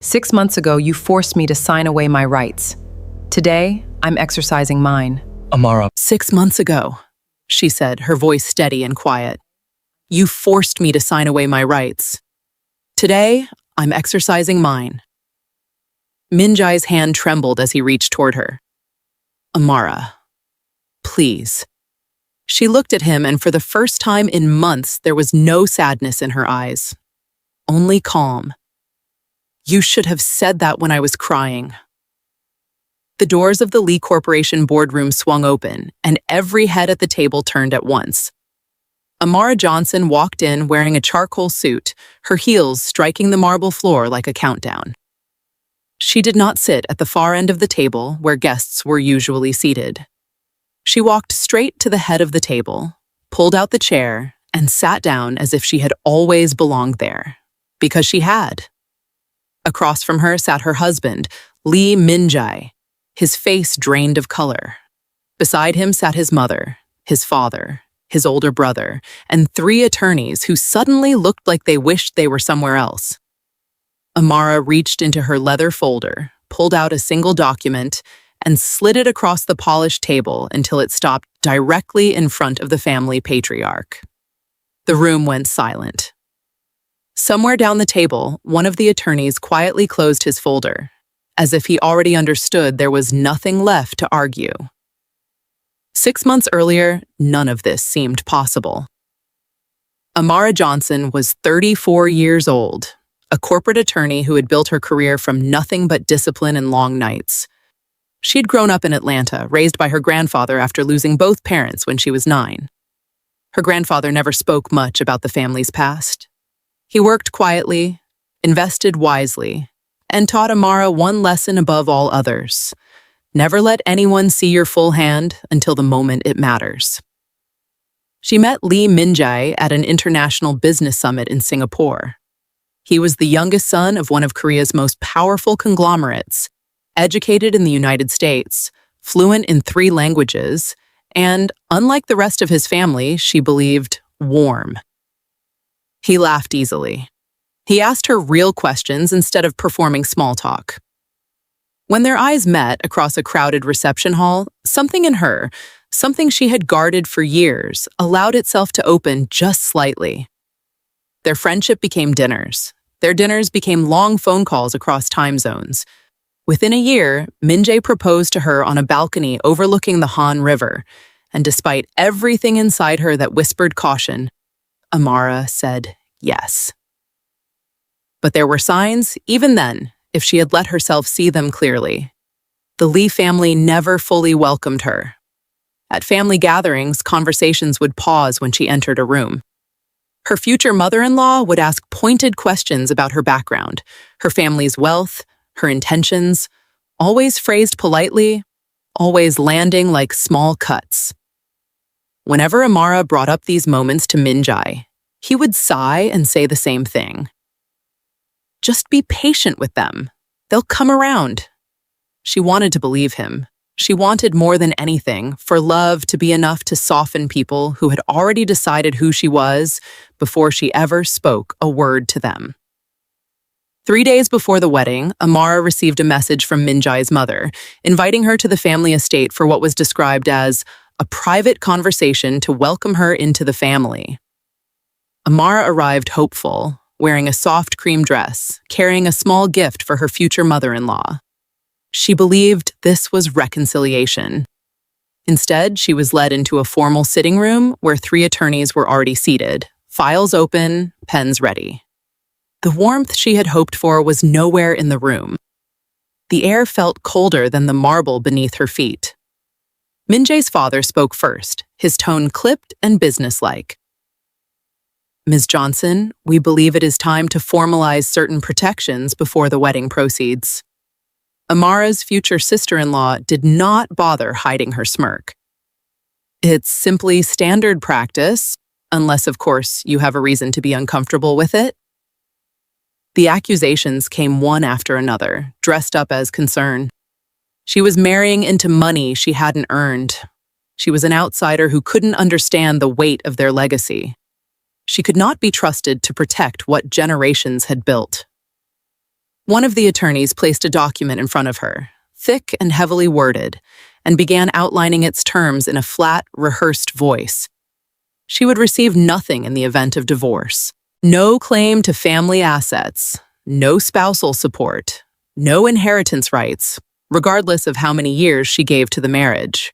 6 months ago, you forced me to sign away my rights. Today, I'm exercising mine. Amara, 6 months ago, she said, her voice steady and quiet. You forced me to sign away my rights. Today, I'm exercising mine. Minjai's hand trembled as he reached toward her. Amara, please. She looked at him, and for the first time in months, there was no sadness in her eyes. Only calm. You should have said that when I was crying. The doors of the Lee Corporation boardroom swung open, and every head at the table turned at once. Amara Johnson walked in wearing a charcoal suit, her heels striking the marble floor like a countdown. She did not sit at the far end of the table where guests were usually seated. She walked straight to the head of the table, pulled out the chair, and sat down as if she had always belonged there, because she had. Across from her sat her husband, Lee Minjai, his face drained of color. Beside him sat his mother, his father, his older brother, and 3 attorneys who suddenly looked like they wished they were somewhere else. Amara reached into her leather folder, pulled out a single document, and slid it across the polished table until it stopped directly in front of the family patriarch. The room went silent. Somewhere down the table, one of the attorneys quietly closed his folder, as if he already understood there was nothing left to argue. 6 months earlier, none of this seemed possible. Amara Johnson was 34 years old, a corporate attorney who had built her career from nothing but discipline and long nights. She had grown up in Atlanta, raised by her grandfather after losing both parents when she was 9. Her grandfather never spoke much about the family's past. He worked quietly, invested wisely, and taught Amara one lesson above all others. Never let anyone see your full hand until the moment it matters. She met Lee Minjai at an international business summit in Singapore. He was the youngest son of one of Korea's most powerful conglomerates, educated in the United States, fluent in 3 languages, and, unlike the rest of his family, she believed, warm. He laughed easily. He asked her real questions instead of performing small talk. When their eyes met across a crowded reception hall, something in her, something she had guarded for years, allowed itself to open just slightly. Their friendship became dinners. Their dinners became long phone calls across time zones. Within a year, Minjai proposed to her on a balcony overlooking the Han River, and despite everything inside her that whispered caution, Amara said yes. But there were signs, even then, if she had let herself see them clearly. The Lee family never fully welcomed her. At family gatherings, conversations would pause when she entered a room. Her future mother-in-law would ask pointed questions about her background, her family's wealth, her intentions, always phrased politely, always landing like small cuts. Whenever Amara brought up these moments to Minjai, he would sigh and say the same thing. Just be patient with them. They'll come around. She wanted to believe him. She wanted more than anything for love to be enough to soften people who had already decided who she was before she ever spoke a word to them. 3 days before the wedding, Amara received a message from Minjai's mother, inviting her to the family estate for what was described as a private conversation to welcome her into the family. Amara arrived hopeful, wearing a soft cream dress, carrying a small gift for her future mother-in-law. She believed this was reconciliation. Instead, she was led into a formal sitting room where 3 attorneys were already seated, files open, pens ready. The warmth she had hoped for was nowhere in the room. The air felt colder than the marble beneath her feet. Minjai's father spoke first, his tone clipped and businesslike. Ms. Johnson, we believe it is time to formalize certain protections before the wedding proceeds. Amara's future sister-in-law did not bother hiding her smirk. It's simply standard practice, unless, of course, you have a reason to be uncomfortable with it. The accusations came one after another, dressed up as concern. She was marrying into money she hadn't earned. She was an outsider who couldn't understand the weight of their legacy. She could not be trusted to protect what generations had built. One of the attorneys placed a document in front of her, thick and heavily worded, and began outlining its terms in a flat, rehearsed voice. She would receive nothing in the event of divorce. No claim to family assets, no spousal support, no inheritance rights, regardless of how many years she gave to the marriage.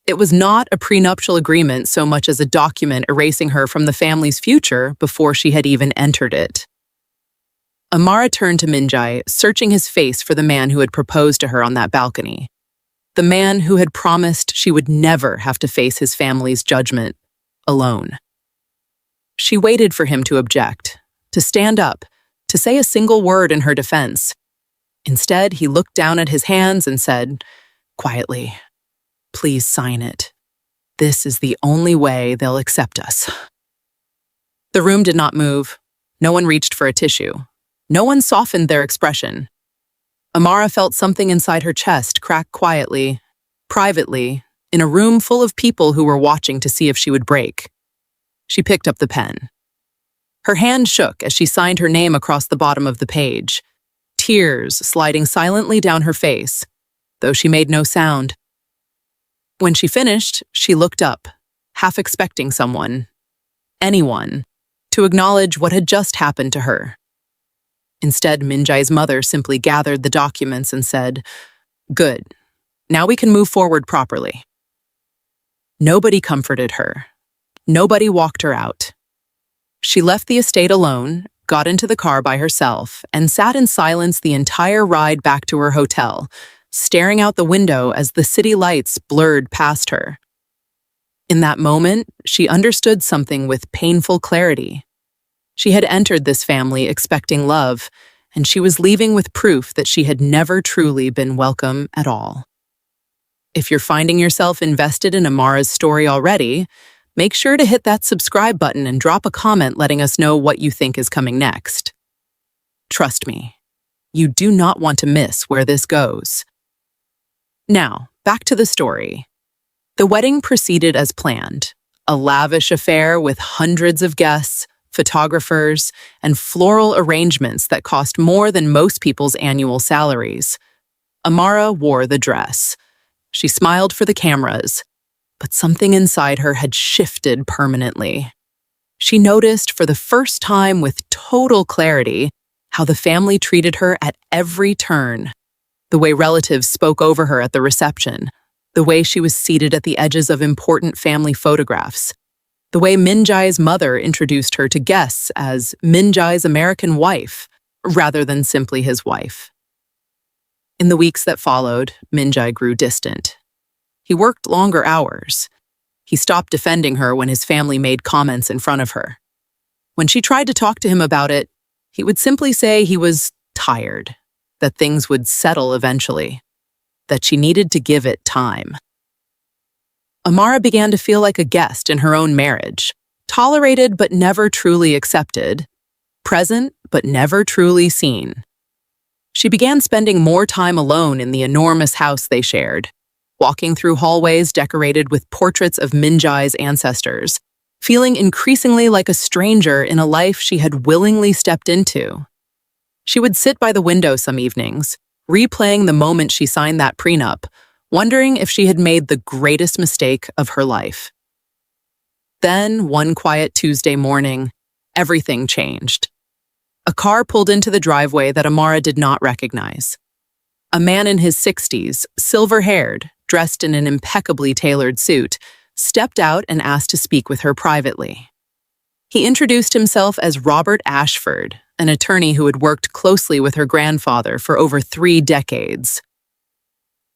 It was not a prenuptial agreement so much as a document erasing her from the family's future before she had even entered it. Amara turned to Minjai, searching his face for the man who had proposed to her on that balcony. The man who had promised she would never have to face his family's judgment alone. She waited for him to object, to stand up, to say a single word in her defense. Instead, he looked down at his hands and said, quietly, "Please sign it. This is the only way they'll accept us." The room did not move. No one reached for a tissue. No one softened their expression. Amara felt something inside her chest crack quietly, privately, in a room full of people who were watching to see if she would break. She picked up the pen. Her hand shook as she signed her name across the bottom of the page, tears sliding silently down her face, though she made no sound. When she finished, she looked up, half expecting someone, anyone, to acknowledge what had just happened to her. Instead, Minjai's mother simply gathered the documents and said, "Good. Now we can move forward properly." Nobody comforted her. Nobody walked her out. She left the estate alone, got into the car by herself, and sat in silence the entire ride back to her hotel, staring out the window as the city lights blurred past her. In that moment, she understood something with painful clarity. She had entered this family expecting love, and she was leaving with proof that she had never truly been welcome at all. If you're finding yourself invested in Amara's story already, make sure to hit that subscribe button and drop a comment letting us know what you think is coming next. Trust me, you do not want to miss where this goes. Now, back to the story. The wedding proceeded as planned, a lavish affair with hundreds of guests, photographers, and floral arrangements that cost more than most people's annual salaries. Amara wore the dress. She smiled for the cameras, but something inside her had shifted permanently. She noticed for the first time with total clarity how the family treated her at every turn. The way relatives spoke over her at the reception, the way she was seated at the edges of important family photographs, the way Minjai's mother introduced her to guests as Minjai's American wife, rather than simply his wife. In the weeks that followed, Minjai grew distant. He worked longer hours. He stopped defending her when his family made comments in front of her. When she tried to talk to him about it, he would simply say he was tired, that things would settle eventually, that she needed to give it time. Amara began to feel like a guest in her own marriage, tolerated but never truly accepted, present but never truly seen. She began spending more time alone in the enormous house they shared, walking through hallways decorated with portraits of Minjai's ancestors, feeling increasingly like a stranger in a life she had willingly stepped into. She would sit by the window some evenings, replaying the moment she signed that prenup, wondering if she had made the greatest mistake of her life. Then, one quiet Tuesday morning, everything changed. A car pulled into the driveway that Amara did not recognize. A man in his 60s, silver-haired, dressed in an impeccably tailored suit, stepped out and asked to speak with her privately. He introduced himself as Robert Ashford, an attorney who had worked closely with her grandfather for over 3 decades.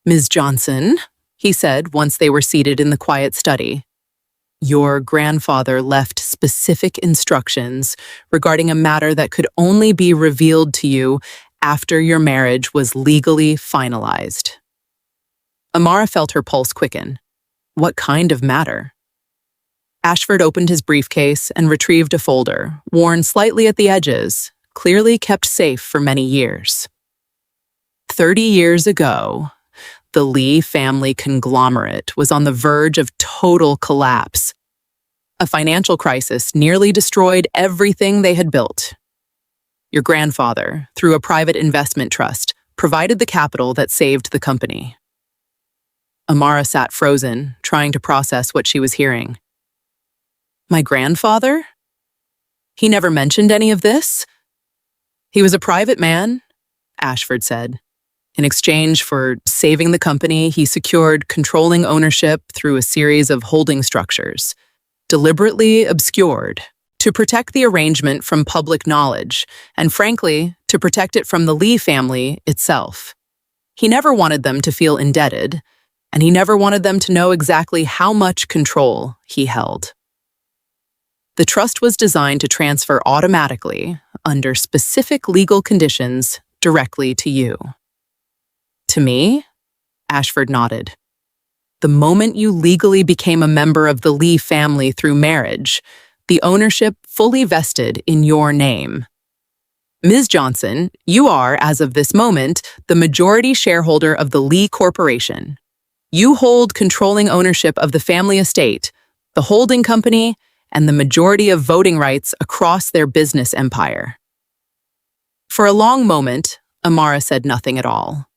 "Ms. Johnson," he said once they were seated in the quiet study, "your grandfather left specific instructions regarding a matter that could only be revealed to you after your marriage was legally finalized." Amara felt her pulse quicken. What kind of matter? Ashford opened his briefcase and retrieved a folder, worn slightly at the edges, clearly kept safe for many years. 30 years ago, the Lee family conglomerate was on the verge of total collapse. A financial crisis nearly destroyed everything they had built. Your grandfather, through a private investment trust, provided the capital that saved the company. Amara sat frozen, trying to process what she was hearing. My grandfather? He never mentioned any of this? He was a private man, Ashford said. In exchange for saving the company, he secured controlling ownership through a series of holding structures, deliberately obscured, to protect the arrangement from public knowledge, and frankly, to protect it from the Lee family itself. He never wanted them to feel indebted, and he never wanted them to know exactly how much control he held. The trust was designed to transfer automatically, under specific legal conditions, directly to you. To me? Ashford nodded. The moment you legally became a member of the Lee family through marriage, the ownership fully vested in your name. Ms. Johnson, you are, as of this moment, the majority shareholder of the Lee Corporation. You hold controlling ownership of the family estate, the holding company, and the majority of voting rights across their business empire. For a long moment, Amara said nothing at all.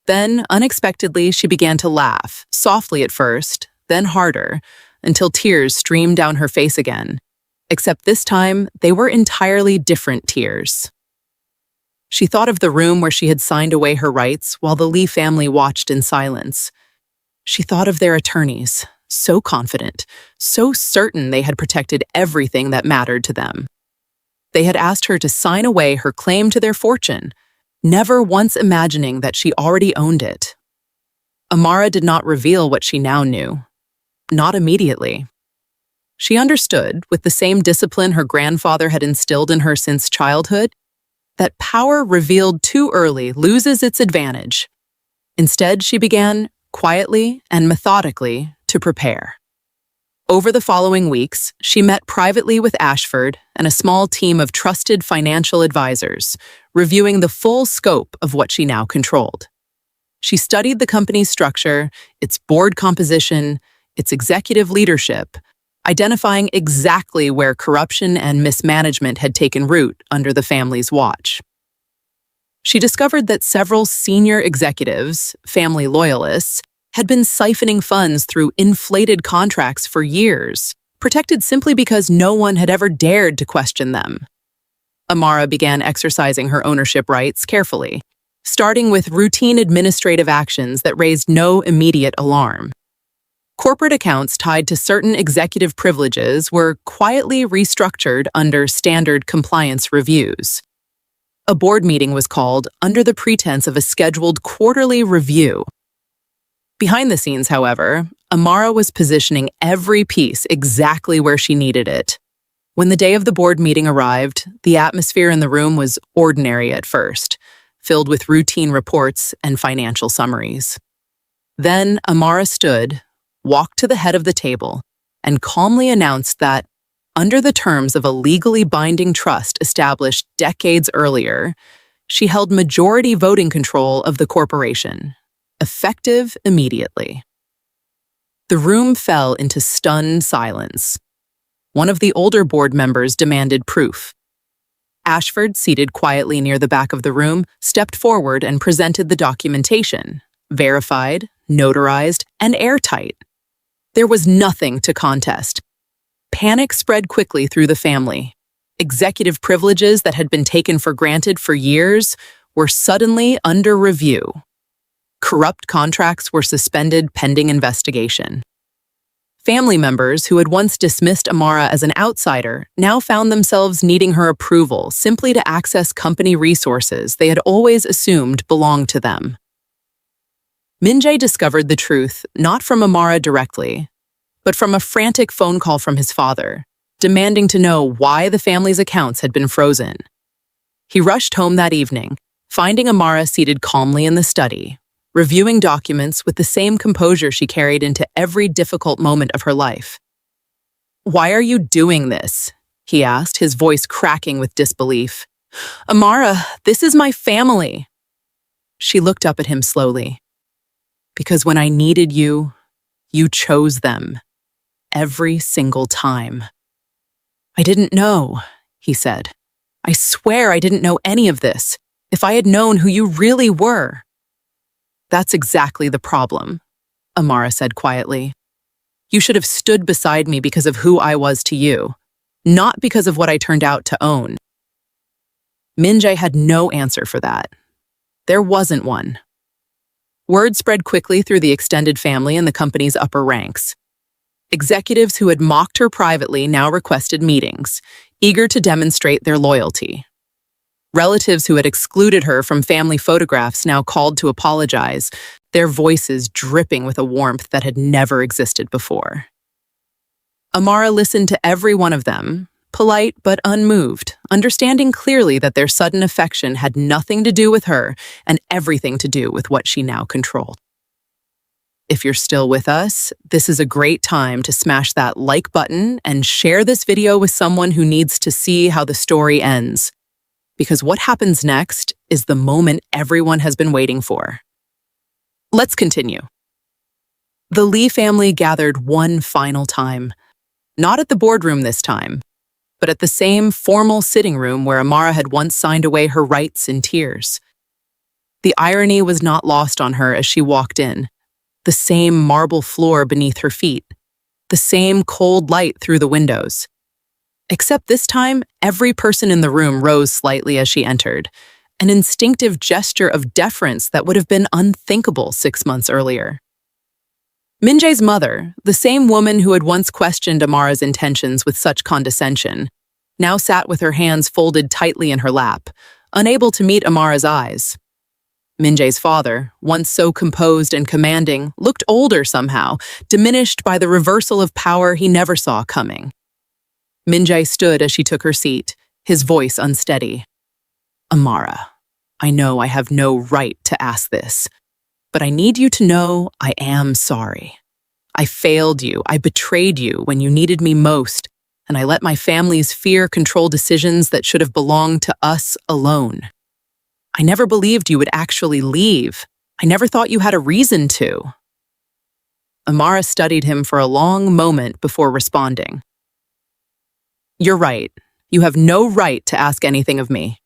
Then, unexpectedly, she began to laugh, softly at first, then harder, until tears streamed down her face again. Except this time, they were entirely different tears. She thought of the room where she had signed away her rights while the Lee family watched in silence. She thought of their attorneys, so confident, so certain they had protected everything that mattered to them. They had asked her to sign away her claim to their fortune, never once imagining that she already owned it. Amara did not reveal what she now knew. Not immediately. She understood, with the same discipline her grandfather had instilled in her since childhood, that power revealed too early loses its advantage. Instead, she began, quietly and methodically, to prepare. Over the following weeks, she met privately with Ashford and a small team of trusted financial advisors, reviewing the full scope of what she now controlled. She studied the company's structure, its board composition, its executive leadership, identifying exactly where corruption and mismanagement had taken root under the family's watch. She discovered that several senior executives, family loyalists, had been siphoning funds through inflated contracts for years, protected simply because no one had ever dared to question them. Amara began exercising her ownership rights carefully, starting with routine administrative actions that raised no immediate alarm. Corporate accounts tied to certain executive privileges were quietly restructured under standard compliance reviews. A board meeting was called under the pretense of a scheduled quarterly review. Behind the scenes, however, Amara was positioning every piece exactly where she needed it. When the day of the board meeting arrived, the atmosphere in the room was ordinary at first, filled with routine reports and financial summaries. Then Amara stood, walked to the head of the table, and calmly announced that, under the terms of a legally binding trust established decades earlier, she held majority voting control of the corporation, effective immediately. The room fell into stunned silence. One of the older board members demanded proof. Ashford, seated quietly near the back of the room, stepped forward and presented the documentation, verified, notarized, and airtight. There was nothing to contest. Panic spread quickly through the family. Executive privileges that had been taken for granted for years were suddenly under review. Corrupt contracts were suspended pending investigation. Family members who had once dismissed Amara as an outsider now found themselves needing her approval simply to access company resources they had always assumed belonged to them. Minjae discovered the truth not from Amara directly, but from a frantic phone call from his father, demanding to know why the family's accounts had been frozen. He rushed home that evening, finding Amara seated calmly in the study, reviewing documents with the same composure she carried into every difficult moment of her life. "Why are you doing this?" he asked, his voice cracking with disbelief. "Amara, this is my family." She looked up at him slowly. "Because when I needed you, you chose them. Every single time." "I didn't know," he said. I swear I didn't know any of this. If I had known who you really were. That's exactly the problem, Amara said quietly. You should have stood beside me because of who I was to you, not because of what I turned out to own. Minjae had no answer for that. There wasn't one. Word spread quickly through the extended family and the company's upper ranks. Executives who had mocked her privately now requested meetings, eager to demonstrate their loyalty. Relatives who had excluded her from family photographs now called to apologize, their voices dripping with a warmth that had never existed before. Amara listened to every one of them, polite but unmoved, understanding clearly that their sudden affection had nothing to do with her and everything to do with what she now controlled. If you're still with us, this is a great time to smash that like button and share this video with someone who needs to see how the story ends. Because what happens next is the moment everyone has been waiting for. Let's continue. The Lee family gathered one final time. Not at the boardroom this time, but at the same formal sitting room where Amara had once signed away her rights in tears. The irony was not lost on her as she walked in. The same marble floor beneath her feet. The same cold light through the windows. Except this time, every person in the room rose slightly as she entered, an instinctive gesture of deference that would have been unthinkable 6 months earlier. Minjae's mother, the same woman who had once questioned Amara's intentions with such condescension, now sat with her hands folded tightly in her lap, unable to meet Amara's eyes. Minjae's father, once so composed and commanding, looked older somehow, diminished by the reversal of power he never saw coming. Minjae stood as she took her seat, his voice unsteady. Amara, I know I have no right to ask this, but I need you to know I am sorry. I failed you, I betrayed you when you needed me most, and I let my family's fear control decisions that should have belonged to us alone. I never believed you would actually leave. I never thought you had a reason to. Amara studied him for a long moment before responding. You're right. You have no right to ask anything of me.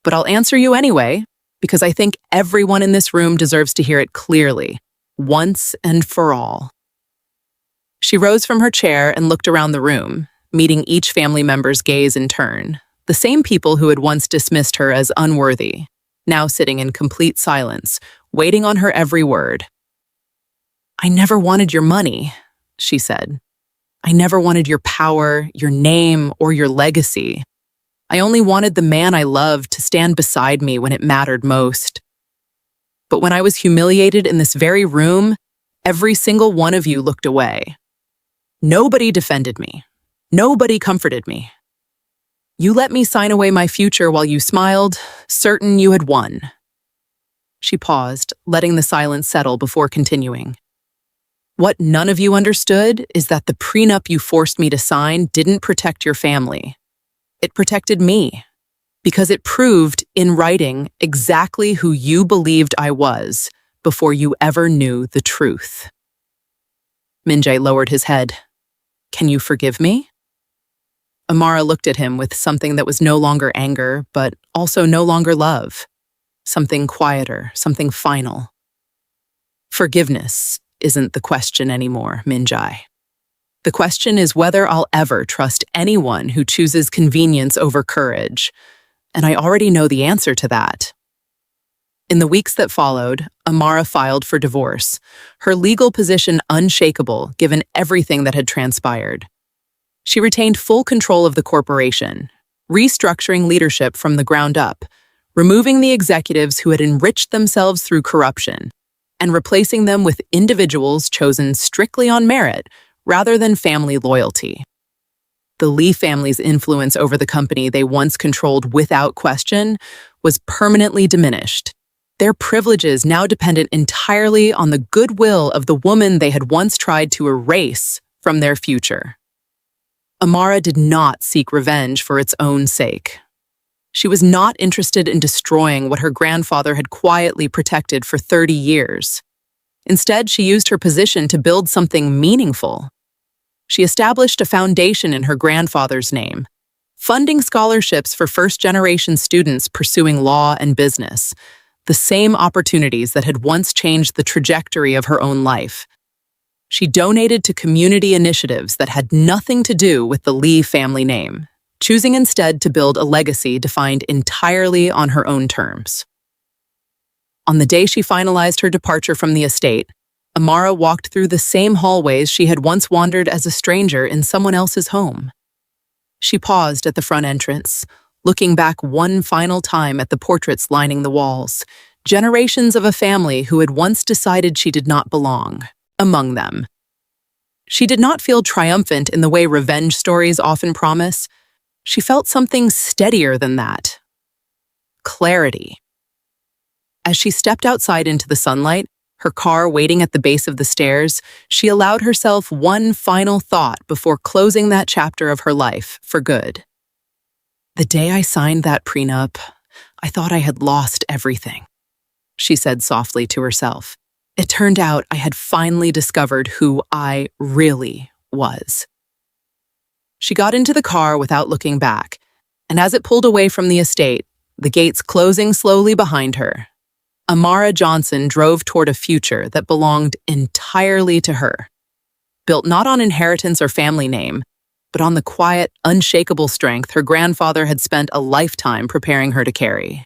But I'll answer you anyway, because I think everyone in this room deserves to hear it clearly, once and for all. She rose from her chair and looked around the room, meeting each family member's gaze in turn, the same people who had once dismissed her as unworthy, now sitting in complete silence, waiting on her every word. I never wanted your money, she said. I never wanted your power, your name, or your legacy. I only wanted the man I loved to stand beside me when it mattered most. But when I was humiliated in this very room, every single one of you looked away. Nobody defended me. Nobody comforted me. You let me sign away my future while you smiled, certain you had won. She paused, letting the silence settle before continuing. What none of you understood is that the prenup you forced me to sign didn't protect your family. It protected me, because it proved, in writing, exactly who you believed I was before you ever knew the truth. Minjae lowered his head. Can you forgive me? Amara looked at him with something that was no longer anger, but also no longer love. Something quieter, something final. Forgiveness isn't the question anymore, Minjae. The question is whether I'll ever trust anyone who chooses convenience over courage, and I already know the answer to that. In the weeks that followed, Amara filed for divorce, her legal position unshakable given everything that had transpired. She retained full control of the corporation, restructuring leadership from the ground up, removing the executives who had enriched themselves through corruption, and replacing them with individuals chosen strictly on merit rather than family loyalty. The Lee family's influence over the company they once controlled without question was permanently diminished. Their privileges now depended entirely on the goodwill of the woman they had once tried to erase from their future. Amara did not seek revenge for its own sake. She was not interested in destroying what her grandfather had quietly protected for 30 years. Instead, she used her position to build something meaningful. She established a foundation in her grandfather's name, funding scholarships for first-generation students pursuing law and business, the same opportunities that had once changed the trajectory of her own life. She donated to community initiatives that had nothing to do with the Lee family name, choosing instead to build a legacy defined entirely on her own terms. On the day she finalized her departure from the estate, Amara walked through the same hallways she had once wandered as a stranger in someone else's home. She paused at the front entrance, looking back one final time at the portraits lining the walls, generations of a family who had once decided she did not belong among them. She did not feel triumphant in the way revenge stories often promise. She felt something steadier than that. Clarity. As she stepped outside into the sunlight, her car waiting at the base of the stairs, she allowed herself one final thought before closing that chapter of her life for good. The day I signed that prenup, I thought I had lost everything, she said softly to herself. It turned out I had finally discovered who I really was. She got into the car without looking back, and as it pulled away from the estate, the gates closing slowly behind her, Amara Johnson drove toward a future that belonged entirely to her, built not on inheritance or family name, but on the quiet, unshakable strength her grandfather had spent a lifetime preparing her to carry.